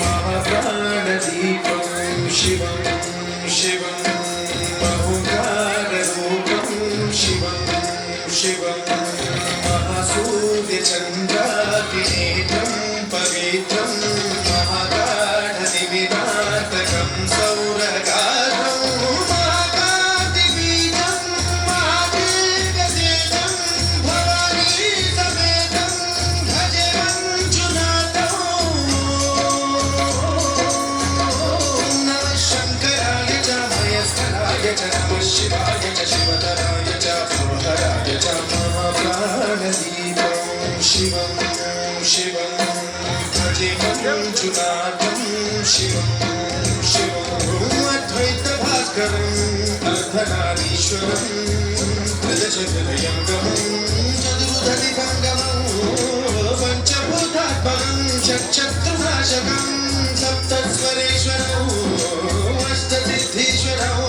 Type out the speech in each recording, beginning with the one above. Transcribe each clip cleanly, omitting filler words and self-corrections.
महाप्राणदीपं शिवं शिवं बहुकाररूपं शिवं शिवं महासूर्यचन्द्रादिनेत्रं पवित्रं महागाढनिमिनातकं सौरगात्रं महाकार्तिबीजं महादीर्घसेनं भवानी समेतं भजे मञ्जुनाथं नमः शङ्कराय च महेश्वराय च नमः शिवाय च शिवतराय च भवहराय च महाप्राणदीपं शिवं शिवं भजे मञ्जुनाथं शिवं शिवं अद्वैतभास्करम् अर्धनारीश्वरं त्रिदशहृदयङ्गमं चतुर्धनिभङ्गमं पञ्चभूतात्मकं षट्शत्रुनाशकं सप्तस्वरेश्वरौ अष्टसिद्धीश्वरौ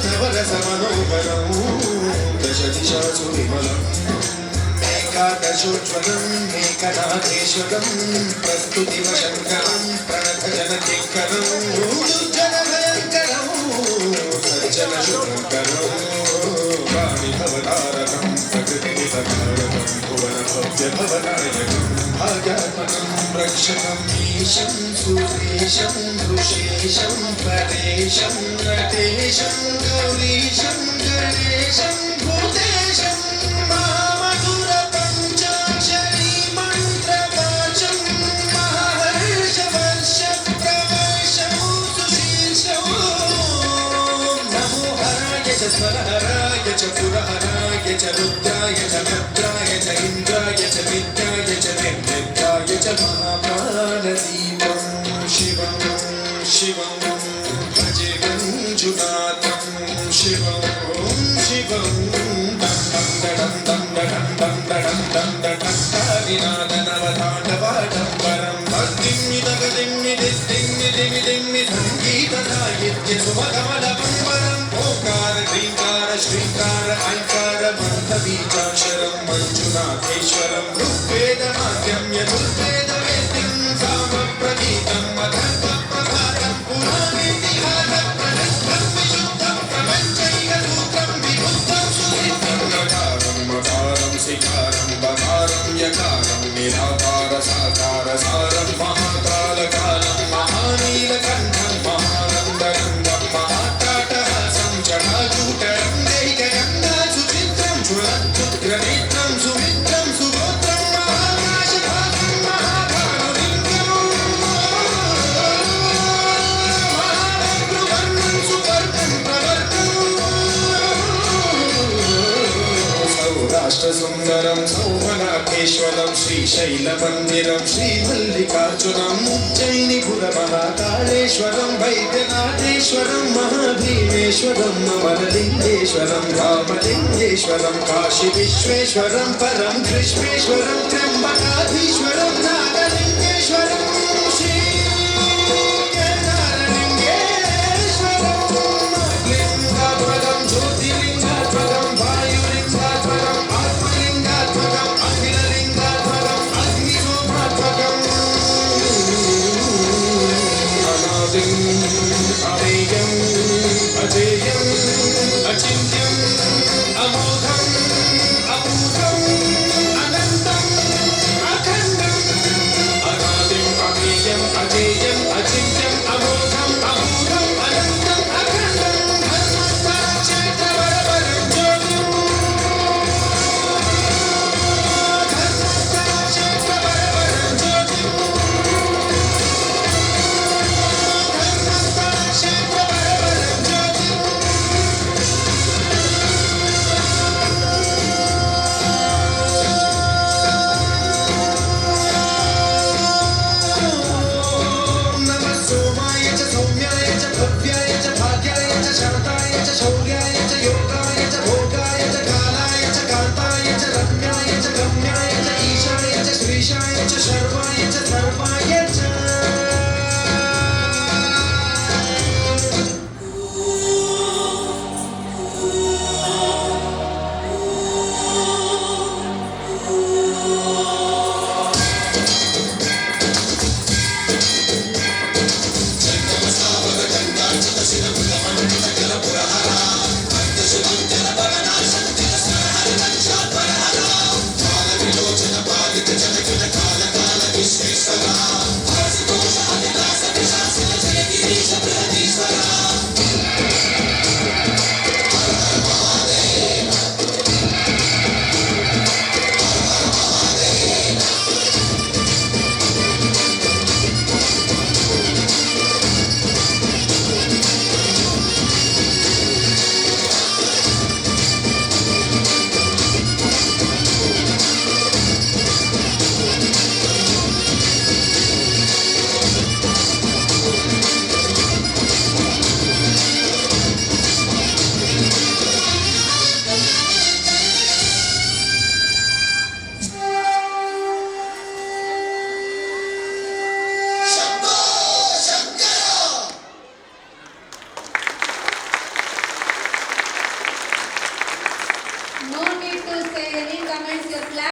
नवरसमनोहरौ दशदिशासु विमलम् एकादशोज्ज्वलम् एकनाथेश्वरं प्रस्तुतिवशङ्करं प्रणतजनकिङ्करं दुर्जनभयङ्करं सज्जनशुभङ्करं वाणिभवतारकं प्रकृतिविसकारकं भुवनभव्यभवनायकं भाग्यात्मकं रक्षकम् ईशं सुरेशं ऋषेशं परेशं नटेशं गौरीशं गणेशं भूतेशं महामधुरपञ्चाक्षरी मन्त्रपाशं महर्षवर्षप्रवर्षं सुशीर्षं नमो हराय च स्वरहराय च पुरहराय च रुद्राय च भद्राय च इन्द्राय च विद्याय च निर्मित्राय च महाप्राणदीपं शिवं शिवं भजे मञ्जुनाथं शिवं शिवं दं दं दं दं दं दं दं दं विनादनवताण्डवाडम्बरं भक्तिम्मिदगदिम्मि दिस्तिम्मि दिमि दिम्मि सङ्गीतसाहित्यसुमकमलपम्बरम् ओङ्कार ह्रीङ्कार श्रीङ्कार ऐङ्कार मन्त्रबीजाक्षरं मञ्जुनाथेश्वरं ऋग्वेदमाद्यं यजुर्वेदवेद्यं सामप्रगीतम् अथर्वप्रभातं पुराणेतिहासप्रणिद्धं विशुद्धं प्रपञ्चैकसूत्रं विबुद्धं सुसिद्धं नकारं मकारं सिकारं बकारं यकारं निराकारसाकारसारं महाकालकालं महानीलकण्ठं महानन्दनन्दं महाट्टाटहासं जटाजूटं दैकगङ्गासुचित्रं ज्वलत्युग्रनेत्रं सुमित्रं सुगोत्रं महाकाशभागं महाभानुलिङ्गं महाभद्रुवर्णं सुवर्णं प्रवर्गं सौराष्ट्रसुन्दरं सौमनाथेश्वरं श्रीशैलमन्दिरं श्रीमल्लिकार्जुनम् उज्जयिनिपुरमहाकालेश्वरं वैद्यनाथेश्वरं महाभीमेश्वरं अमरलिङ्गेश्वरं रामलिङ्गेश्वरं काशीविश्वेश्वरं परं कृष्णेश्वरं त्र्यम्बकाधीश्वरं नागलिङ्गेश्वरं श्रीकेदारलिङ्गेश्वरं लिङ्गात्मकं ज्योतिर्लिङ्गात्मकं वायुलिङ्गात्मकं आत्मलिङ्गात्मकं अखिललिङ्गात्मकं अग्निशोभात्मकम् अनादिं अमेयं अजेयं अचिन्त्यं अमोघं अपूर्वं अनन्तं अखण्डं नूर के